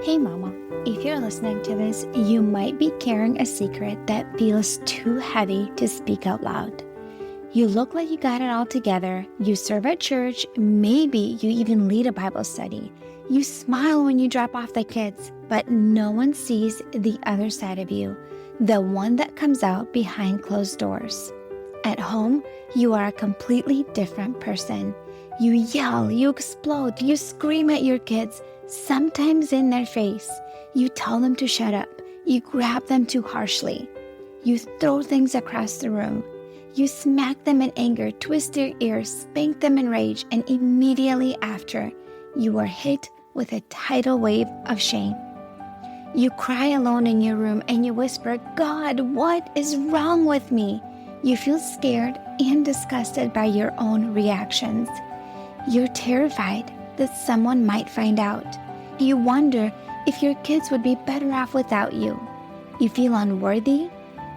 Hey mama, if you're listening to this, you might be carrying a secret that feels too heavy to speak out loud. You look like you got it all together, you serve at church, maybe you even lead a Bible study. You smile when you drop off the kids, but no one sees the other side of you, the one that comes out behind closed doors. At home, you are a completely different person. You yell, you explode, you scream at your kids, sometimes in their face. You tell them to shut up. You grab them too harshly. You throw things across the room. You smack them in anger, twist their ears, spank them in rage, and immediately after, you are hit with a tidal wave of shame. You cry alone in your room and you whisper, "God, what is wrong with me?" You feel scared and disgusted by your own reactions. You're terrified that someone might find out. You wonder if your kids would be better off without you. You feel unworthy,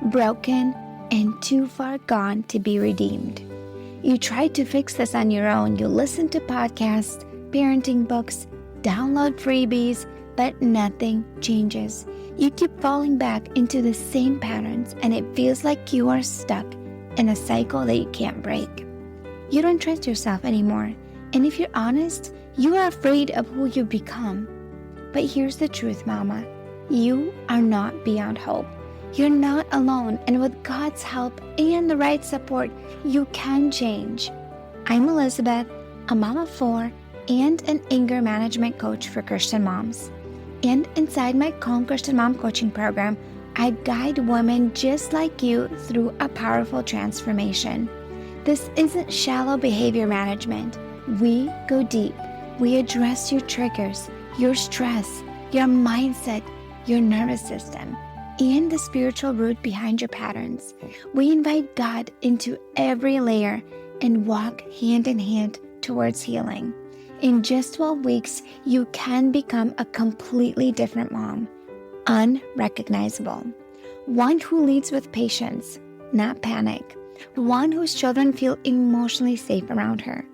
broken, and too far gone to be redeemed. You try to fix this on your own. You listen to podcasts, parenting books, download freebies, but nothing changes. You keep falling back into the same patterns, and it feels like you are stuck in a cycle that you can't break. You don't trust yourself anymore, and if you're honest, you are afraid of who you've become. But here's the truth, Mama. You are not beyond hope. You're not alone, and with God's help and the right support, you can change. I'm Elizabeth, a mom of 4 and an anger management coach for Christian moms. And inside my Calm Christian Mom coaching program, I guide women just like you through a powerful transformation. This isn't shallow behavior management. We go deep. We address your triggers, your stress, your mindset, your nervous system, and the spiritual root behind your patterns. We invite God into every layer and walk hand in hand towards healing. In just 12 weeks, you can become a completely different mom, unrecognizable. One who leads with patience, not panic. One whose children feel emotionally safe around her.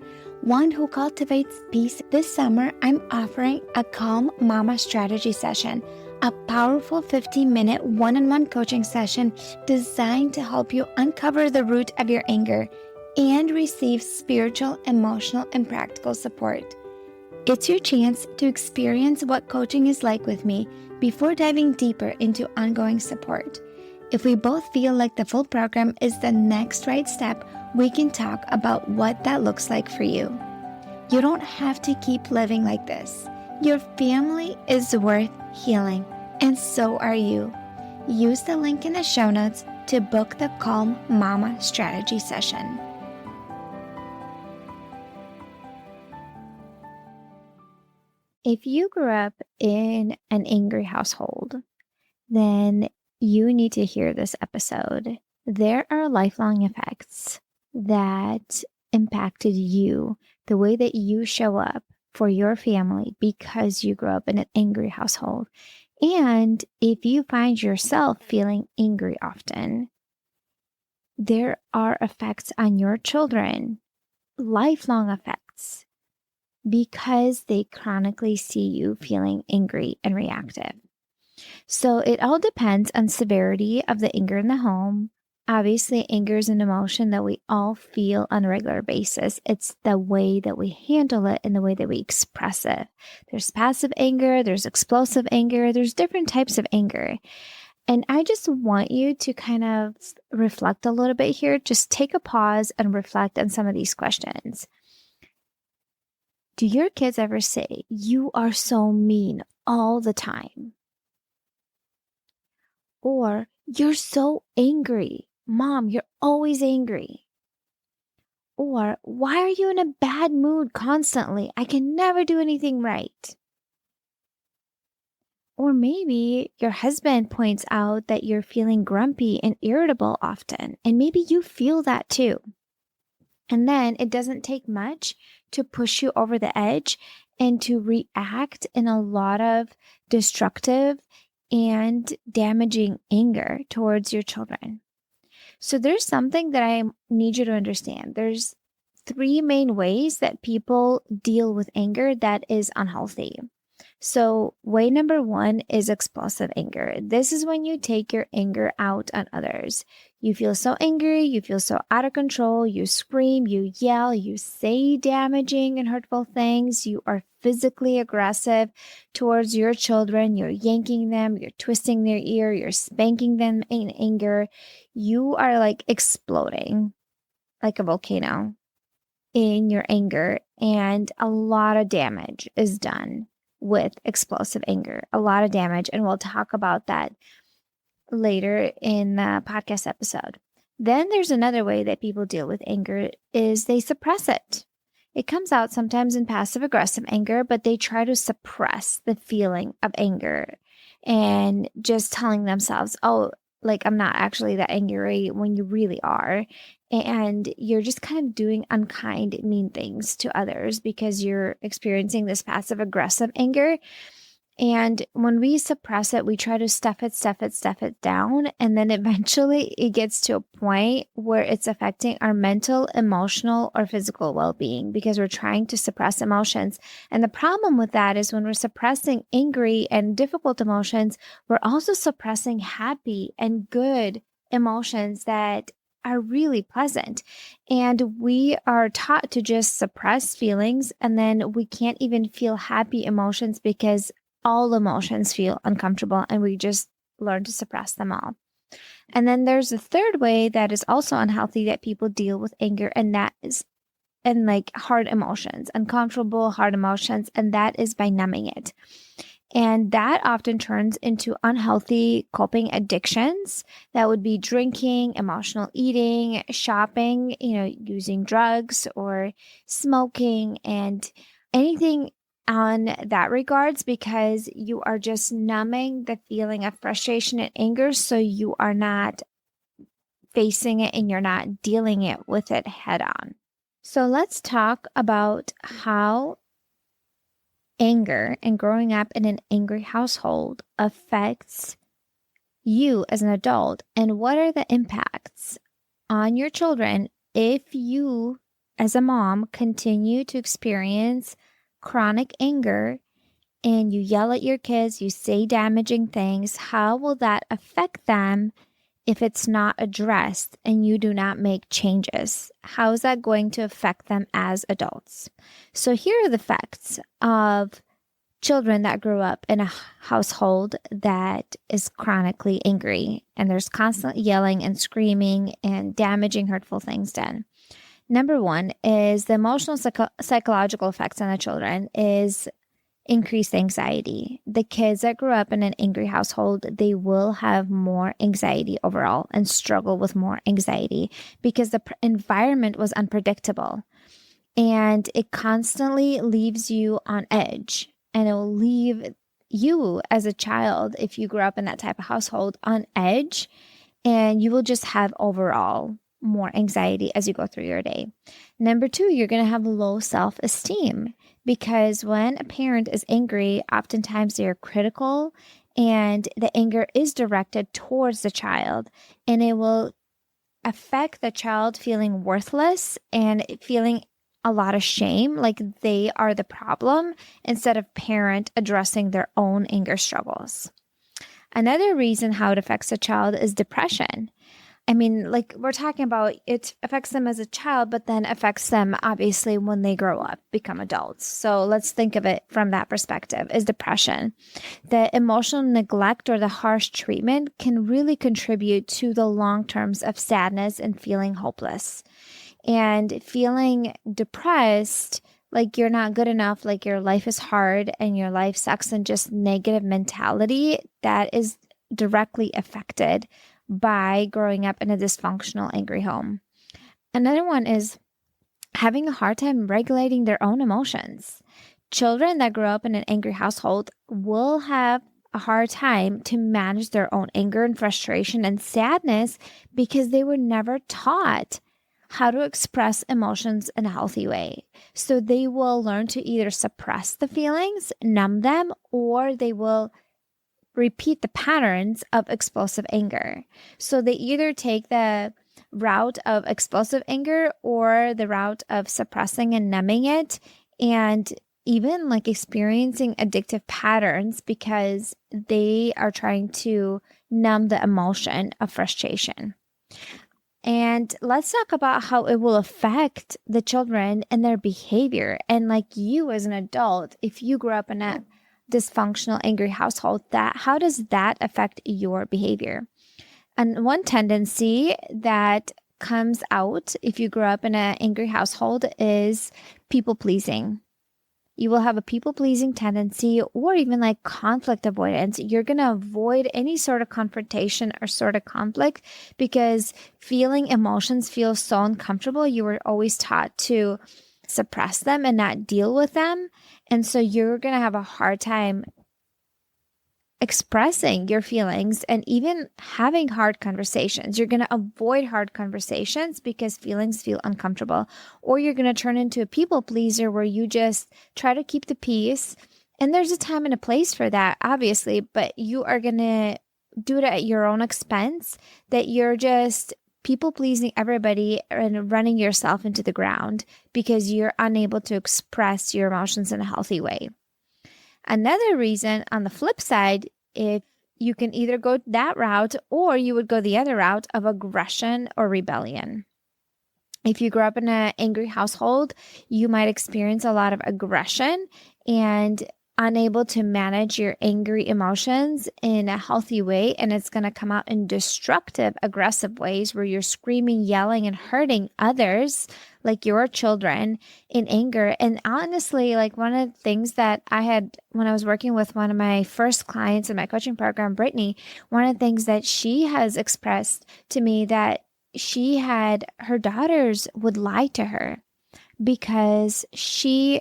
One who cultivates peace. This summer, I'm offering a Calm Mama strategy session, a powerful 15-minute one-on-one coaching session designed to help you uncover the root of your anger and receive spiritual, emotional, and practical support. It's your chance to experience what coaching is like with me before diving deeper into ongoing support. If we both feel like the full program is the next right step, we can talk about what that looks like for you. You don't have to keep living like this. Your family is worth healing, and so are you. Use the link in the show notes to book the Calm Mama strategy session. If you grew up in an angry household, then you need to hear this episode. There are lifelong effects that impacted you, the way that you show up for your family because you grew up in an angry household. And if you find yourself feeling angry often, there are effects on your children, lifelong effects, because they chronically see you feeling angry and reactive. So it all depends on severity of the anger in the home. Obviously, anger is an emotion that we all feel on a regular basis. It's the way that we handle it and the way that we express it. There's passive anger, there's explosive anger, there's different types of anger. And I just want you to kind of reflect a little bit here. Just take a pause and reflect on some of these questions. Do your kids ever say, "You are so mean all the time"? Or, "You're so angry. Mom, you're always angry." Or, "Why are you in a bad mood constantly? I can never do anything right." Or maybe your husband points out that you're feeling grumpy and irritable often, and maybe you feel that too. And then it doesn't take much to push you over the edge and to react in a lot of destructive and damaging anger towards your children. So there's something that I need you to understand. There's 3 main ways that people deal with anger that is unhealthy. So, way number one is explosive anger. This is when you take your anger out on others. You feel so angry, you feel so out of control, you scream, you yell, you say damaging and hurtful things, you are physically aggressive towards your children, you're yanking them, you're twisting their ear, you're spanking them in anger. You are like exploding like a volcano in your anger, and a lot of damage is done with explosive anger, a lot of damage. And we'll talk about that later in the podcast episode. Then there's another way that people deal with anger is they suppress it. It comes out sometimes in passive aggressive anger, but they try to suppress the feeling of anger and just telling themselves, oh, like I'm not actually that angry when you really are. And you're just kind of doing unkind, mean things to others because you're experiencing this passive aggressive anger. And when we suppress it, we try to stuff it down. And then eventually it gets to a point where it's affecting our mental, emotional, or physical well-being because we're trying to suppress emotions. And the problem with that is when we're suppressing angry and difficult emotions, we're also suppressing happy and good emotions that are really pleasant. And we are taught to just suppress feelings, and then we can't even feel happy emotions because all emotions feel uncomfortable and we just learn to suppress them all. And then there's a third way that is also unhealthy that people deal with anger, and that is and like hard emotions, uncomfortable hard emotions, and that is by numbing it. And that often turns into unhealthy coping addictions. That would be drinking, emotional eating, shopping, using drugs or smoking and anything on that regards, because you are just numbing the feeling of frustration and anger. So you are not facing it and you're not dealing it with it head on. So let's talk about how anger and growing up in an angry household affects you as an adult, and what are the impacts on your children if you, as a mom, continue to experience chronic anger and you yell at your kids, you say damaging things. How will that affect them if it's not addressed and you do not make changes? How is that going to affect them as adults? So here are the facts of children that grew up in a household that is chronically angry and there's constant yelling and screaming and damaging, hurtful things done. Number one is the emotional psychological effects on the children is increased anxiety. The kids that grew up in an angry household, they will have more anxiety overall and struggle with more anxiety because the environment was unpredictable and it constantly leaves you on edge, and it will leave you as a child, if you grew up in that type of household, on edge, and you will just have overall more anxiety as you go through your day. Number two, you're going to have low self-esteem because when a parent is angry, oftentimes they are critical and the anger is directed towards the child, and it will affect the child feeling worthless and feeling a lot of shame, like they are the problem, instead of parent addressing their own anger struggles. Another reason how it affects a child is depression. I mean, like we're talking about, it affects them as a child, but then affects them obviously when they grow up, become adults. So let's think of it from that perspective, is depression. The emotional neglect or the harsh treatment can really contribute to the long terms of sadness and feeling hopeless. And feeling depressed, like you're not good enough, like your life is hard and your life sucks, and just negative mentality that is directly affected by growing up in a dysfunctional, angry home. Another one is having a hard time regulating their own emotions. Children that grow up in an angry household will have a hard time to manage their own anger and frustration and sadness because they were never taught how to express emotions in a healthy way. So they will learn to either suppress the feelings, numb them, or they will repeat the patterns of explosive anger. So they either take the route of explosive anger or the route of suppressing and numbing it. And even like experiencing addictive patterns because they are trying to numb the emotion of frustration. And let's talk about how it will affect the children and their behavior. And like you as an adult, if you grew up in a dysfunctional, angry household, how does that affect your behavior? And one tendency that comes out if you grew up in an angry household is people pleasing. You will have a people pleasing tendency or even like conflict avoidance. You're going to avoid any sort of confrontation or sort of conflict because feeling emotions feel so uncomfortable. You were always taught to suppress them and not deal with them. And so you're going to have a hard time expressing your feelings and even having hard conversations. You're going to avoid hard conversations because feelings feel uncomfortable, or you're going to turn into a people pleaser where you just try to keep the peace. And there's a time and a place for that, obviously, but you are going to do it at your own expense, that you're just people pleasing everybody and running yourself into the ground because you're unable to express your emotions in a healthy way. Another reason on the flip side, if you can either go that route or you would go the other route of aggression or rebellion. If you grew up in an angry household, you might experience a lot of aggression and unable to manage your angry emotions in a healthy way. And it's going to come out in destructive, aggressive ways where you're screaming, yelling, and hurting others, like your children, in anger. And honestly, like one of the things that I had when I was working with one of my first clients in my coaching program, Brittany, one of the things that she has expressed to me that her daughters would lie to her because she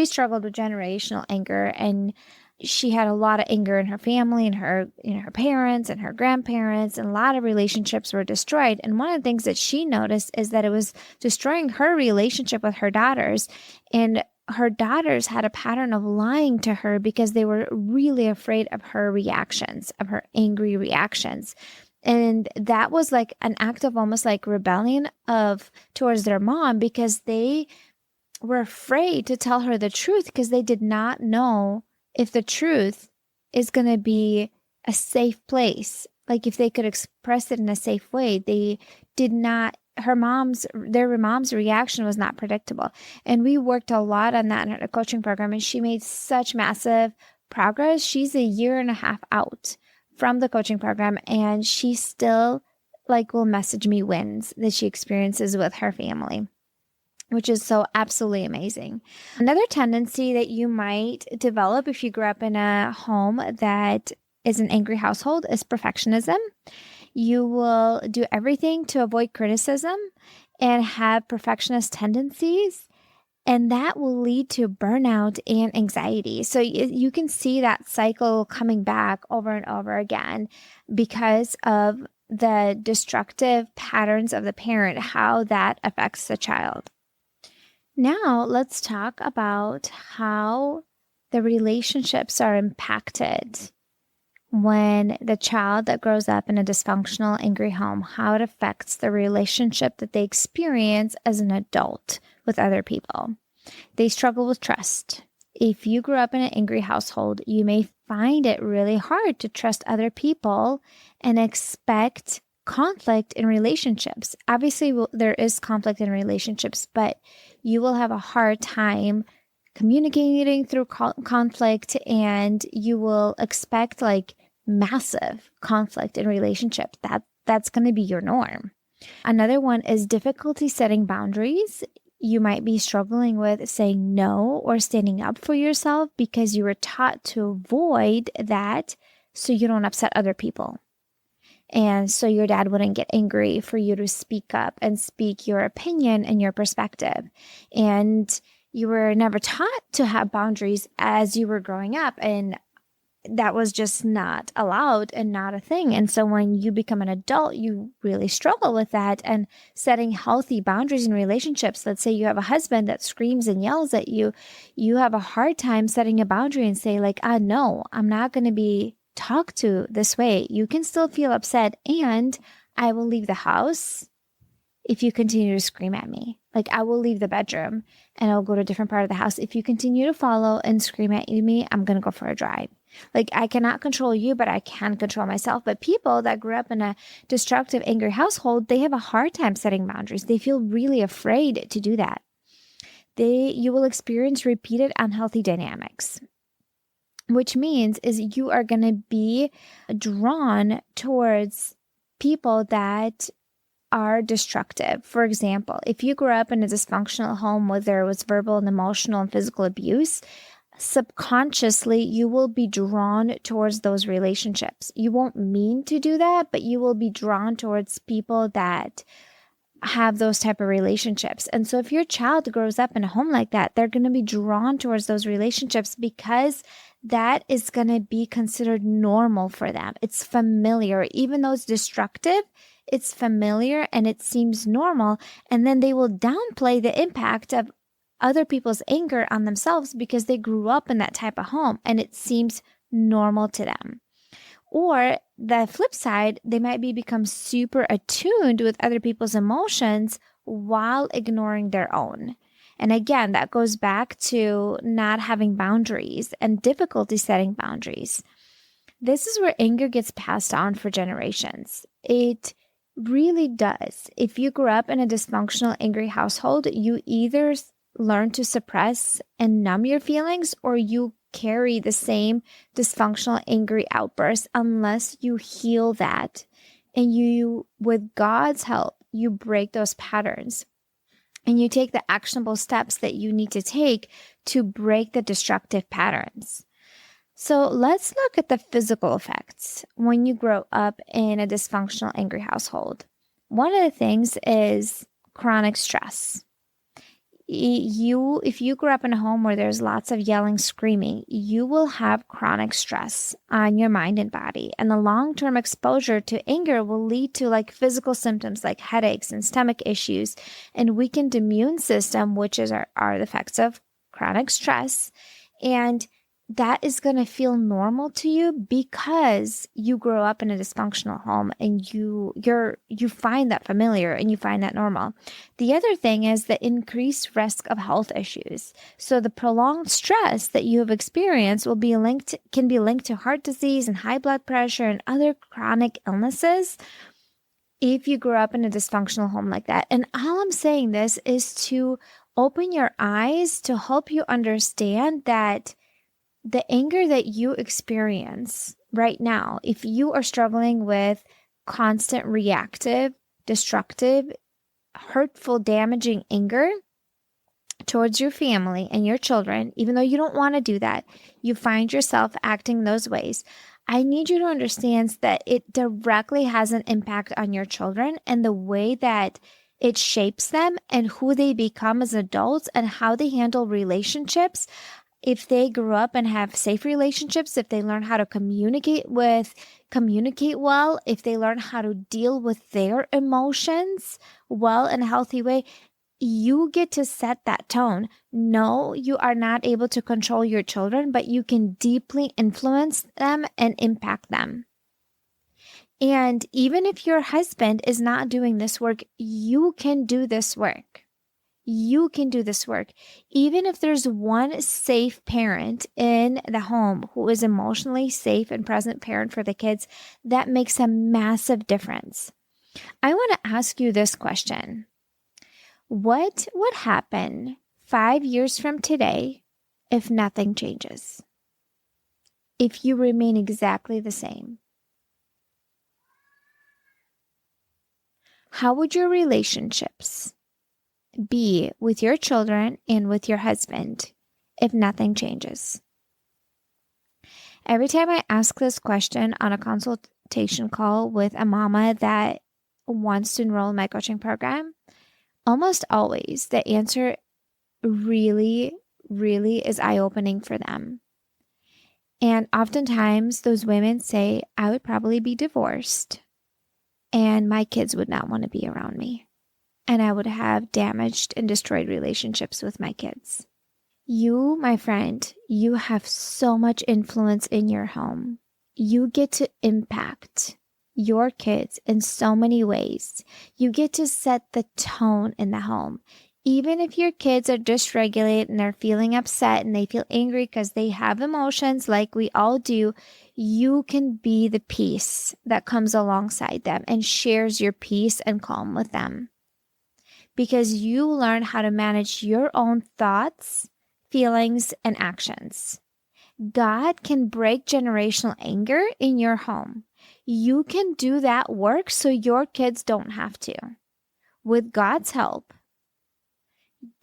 struggled with generational anger, and she had a lot of anger in her family and her parents and her grandparents, and a lot of relationships were destroyed. And one of the things that she noticed is that it was destroying her relationship with her daughters. And her daughters had a pattern of lying to her because they were really afraid of her reactions, of her angry reactions. And that was like an act of almost like rebellion towards their mom, because they were afraid to tell her the truth because they did not know if the truth is going to be a safe place. Like if they could express it in a safe way, they did not. Their mom's reaction was not predictable. And we worked a lot on that in our coaching program, and she made such massive progress. She's a year and a half out from the coaching program, and she still will message me wins that she experiences with her family, which is so absolutely amazing. Another tendency that you might develop if you grew up in a home that is an angry household is perfectionism. You will do everything to avoid criticism and have perfectionist tendencies, and that will lead to burnout and anxiety. So you can see that cycle coming back over and over again because of the destructive patterns of the parent, how that affects the child. Now, let's talk about how the relationships are impacted when the child that grows up in a dysfunctional, angry home, how it affects the relationship that they experience as an adult with other people. They struggle with trust. If you grew up in an angry household, you may find it really hard to trust other people and expect conflict in relationships. Obviously, there is conflict in relationships, but you will have a hard time communicating through conflict, and you will expect massive conflict in relationship. That's going to be your norm. Another one is difficulty setting boundaries. You might be struggling with saying no or standing up for yourself because you were taught to avoid that so you don't upset other people. And so your dad wouldn't get angry for you to speak up and speak your opinion and your perspective. And you were never taught to have boundaries as you were growing up. And that was just not allowed and not a thing. And so when you become an adult, you really struggle with that and setting healthy boundaries in relationships. Let's say you have a husband that screams and yells at you. You have a hard time setting a boundary and say no, I'm not going to be talked to this way. You can still feel upset, and I will leave the house if you continue to scream at me. Like I will leave the bedroom and I'll go to a different part of the house. If you continue to follow and scream at me, I'm going to go for a drive. Like I cannot control you, but I can control myself. But people that grew up in a destructive, angry household, they have a hard time setting boundaries. They feel really afraid to do that. You will experience repeated unhealthy dynamics, which means is you are going to be drawn towards people that are destructive. For example, if you grew up in a dysfunctional home where there was verbal and emotional and physical abuse, subconsciously you will be drawn towards those relationships. You won't mean to do that, but you will be drawn towards people that have those type of relationships. And so if your child grows up in a home like that, they're going to be drawn towards those relationships because that is going to be considered normal for them. It's familiar. Even though it's destructive, it's familiar and it seems normal. And then they will downplay the impact of other people's anger on themselves because they grew up in that type of home and it seems normal to them. Or the flip side, they might become super attuned with other people's emotions while ignoring their own. And again, that goes back to not having boundaries and difficulty setting boundaries. This is where anger gets passed on for generations. It really does. If you grew up in a dysfunctional, angry household, you either learn to suppress and numb your feelings or you carry the same dysfunctional, angry outbursts unless you heal that. And you, with God's help, you break those patterns and you take the actionable steps that you need to take to break the destructive patterns. So let's look at the physical effects when you grow up in a dysfunctional, angry household. One of the things is chronic stress. If you grew up in a home where there's lots of yelling, screaming, you will have chronic stress on your mind and body. And the long-term exposure to anger will lead to like physical symptoms like headaches and stomach issues and weakened immune system, which are the effects of chronic stress. And that is going to feel normal to you because you grow up in a dysfunctional home and you find that familiar and you find that normal. The other thing is the increased risk of health issues. So the prolonged stress that you have experienced can be linked to heart disease and high blood pressure and other chronic illnesses if you grew up in a dysfunctional home like that. And all I'm saying this is to open your eyes to help you understand that the anger that you experience right now, if you are struggling with constant reactive, destructive, hurtful, damaging anger towards your family and your children, even though you don't want to do that, you find yourself acting those ways. I need you to understand that it directly has an impact on your children and the way that it shapes them and who they become as adults and how they handle relationships. If they grew up and have safe relationships, if they learn how to communicate well, if they learn how to deal with their emotions well in a healthy way, you get to set that tone. No, you are not able to control your children, but you can deeply influence them and impact them. And even if your husband is not doing this work, you can do this work. You can do this work. Even if there's one safe parent in the home who is emotionally safe and present parent for the kids, that makes a massive difference. I want to ask you this question. What would happen 5 years from today if nothing changes? If you remain exactly the same? How would your relationships be with your children and with your husband if nothing changes? Every time I ask this question on a consultation call with a mama that wants to enroll in my coaching program, almost always the answer really, really is eye-opening for them. And oftentimes those women say, I would probably be divorced and my kids would not want to be around me. And I would have damaged and destroyed relationships with my kids. You, my friend, you have so much influence in your home. You get to impact your kids in so many ways. You get to set the tone in the home. Even if your kids are dysregulated and they're feeling upset and they feel angry because they have emotions like we all do, you can be the peace that comes alongside them and shares your peace and calm with them. Because you learn how to manage your own thoughts, feelings, and actions. God can break generational anger in your home. You can do that work so your kids don't have to. With God's help,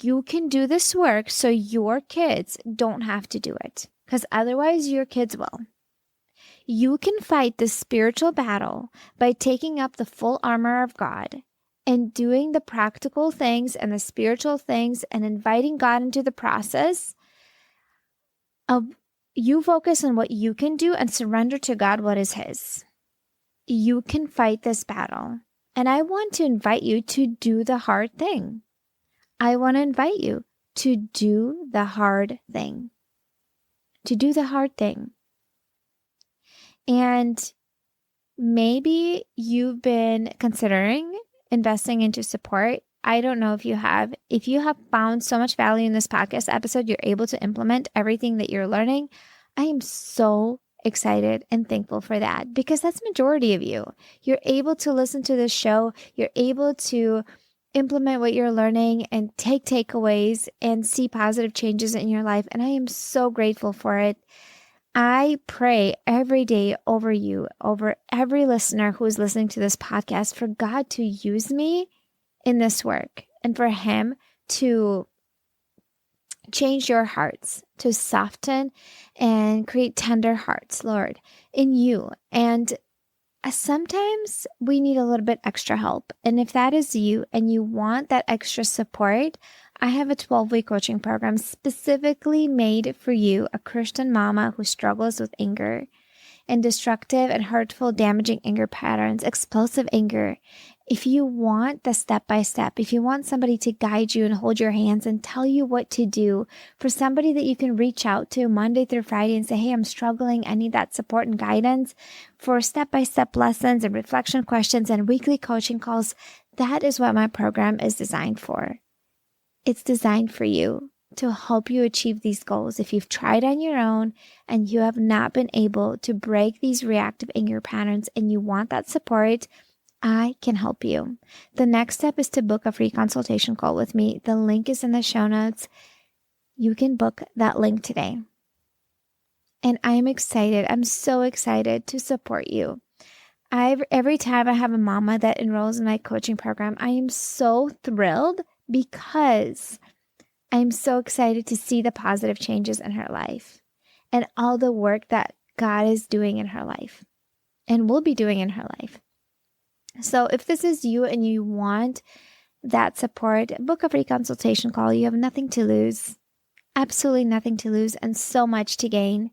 you can do this work so your kids don't have to do it, because otherwise your kids will. You can fight the spiritual battle by taking up the full armor of God and doing the practical things and the spiritual things and inviting God into the process of you focus on what you can do and surrender to God what is His. You can fight this battle. And I want to invite you to do the hard thing. I want to invite you to do the hard thing. To do the hard thing. And maybe you've been considering investing into support. I don't know if you have. If you have found so much value in this podcast episode, you're able to implement everything that you're learning. I am so excited and thankful for that, because that's the majority of you. You're able to listen to this show. You're able to implement what you're learning and take takeaways and see positive changes in your life. And I am so grateful for it. I pray every day over you, over every listener who is listening to this podcast, for God to use me in this work and for Him to change your hearts, to soften and create tender hearts, Lord, in you. And sometimes we need a little bit extra help. And if that is you and you want that extra support, I have a 12-week coaching program specifically made for you, a Christian mama who struggles with anger and destructive and hurtful, damaging anger patterns, explosive anger. If you want the step-by-step, if you want somebody to guide you and hold your hands and tell you what to do, for somebody that you can reach out to Monday through Friday and say, hey, I'm struggling, I need that support and guidance, for step-by-step lessons and reflection questions and weekly coaching calls, that is what my program is designed for. It's designed for you to help you achieve these goals. If you've tried on your own and you have not been able to break these reactive anger patterns and you want that support, I can help you. The next step is to book a free consultation call with me. The link is in the show notes. You can book that link today. And I am excited. I'm so excited to support you. Every time I have a mama that enrolls in my coaching program, I am so thrilled because I'm so excited to see the positive changes in her life and all the work that God is doing in her life and will be doing in her life. So if this is you and you want that support, book a free consultation call. You have nothing to lose, absolutely nothing to lose, and so much to gain.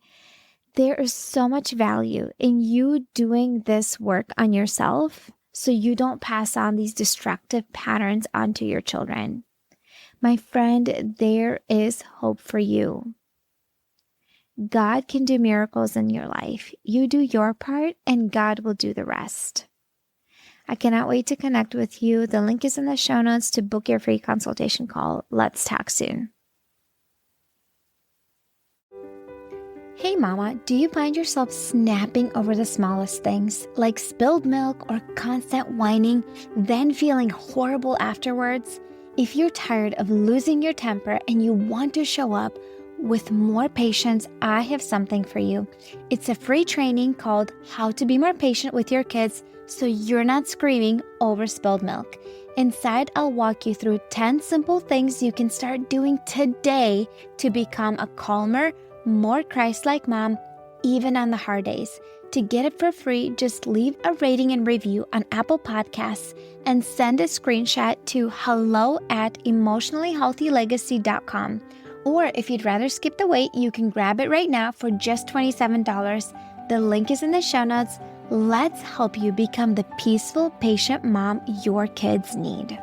There is so much value in you doing this work on yourself so you don't pass on these destructive patterns onto your children. My friend, there is hope for you. God can do miracles in your life. You do your part and God will do the rest. I cannot wait to connect with you. The link is in the show notes to book your free consultation call. Let's talk soon. Hey mama, do you find yourself snapping over the smallest things, like spilled milk or constant whining, then feeling horrible afterwards? If you're tired of losing your temper and you want to show up with more patience, I have something for you. It's a free training called How to Be More Patient with Your Kids so you're not screaming over spilled milk. Inside, I'll walk you through 10 simple things you can start doing today to become a calmer, more Christ-like mom, even on the hard days. To get it for free, just leave a rating and review on Apple Podcasts and send a screenshot to hello@emotionallyhealthylegacy.com. Or if you'd rather skip the wait, you can grab it right now for just $27. The link is in the show notes. Let's help you become the peaceful, patient mom your kids need.